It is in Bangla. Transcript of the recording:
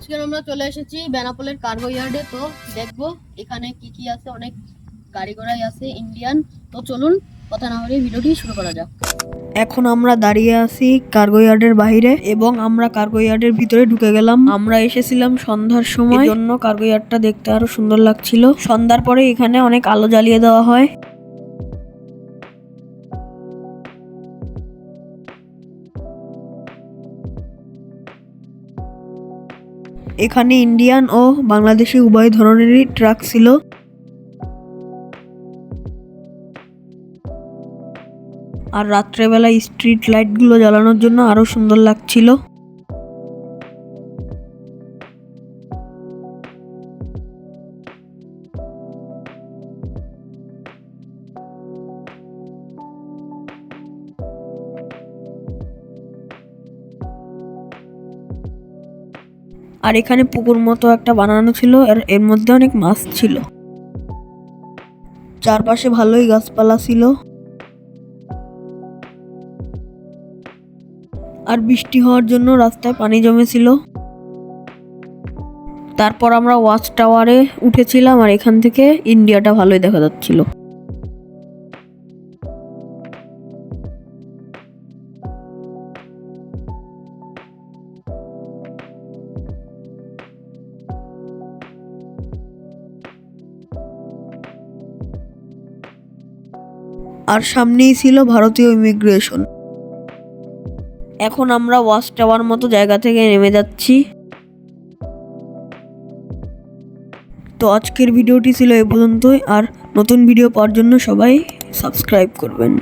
আজকে আমরা চলে এসেছি বেনাপোলের কার্গো ইয়ার্ডে। তো দেখবো এখানে কি কি আছে, অনেক গাড়ি ঘোড়াই আছে ইন্ডিয়ান। তো চলুন কথা না বলে ভিডিওটি শুরু করা যাক। এখন আমরা দাঁড়িয়ে আছি কার্গো ইয়ার্ডের বাইরে এবং আমরা কার্গো ইয়ার্ডের ভিতরে ঢুকে গেলাম। আমরা এসেছিলাম সন্ধ্যার সময়, জন্য কার্গো ইয়ার্ডটা দেখতে আরো সুন্দর লাগছিল। সন্ধ্যার পরে এখানে অনেক আলো জ্বালিয়ে দেওয়া হয়। এখানে ইন্ডিয়ান ও বাংলাদেশি উভয় ধরনেরই ট্রাক ছিল। আর রাত্রেবেলা স্ট্রিট লাইটগুলো জ্বালানোর জন্য আরো সুন্দর লাগছিল। আর এখানে পুকুর মতো একটা বানানো ছিল, আর এর মধ্যে অনেক মাছ ছিল। চারপাশে ভালোই গাছপালা ছিল। আর বৃষ্টি হওয়ার জন্য রাস্তায় পানি জমেছিল। তারপর আমরা ওয়াচ টাওয়ারে উঠেছিলাম, আর এখান থেকে ইন্ডিয়াটা ভালোই দেখা যাচ্ছিল। আর সামনেই ছিল ভারতীয় ইমিগ্রেশন। এখন আমরা ওয়াচ টাওয়ার মতো জায়গা থেকে নেমে যাচ্ছি। তো আজকের ভিডিওটি ছিল এ পর্যন্তই। আর নতুন ভিডিও পাওয়ার জন্য সবাই সাবস্ক্রাইব করবেন।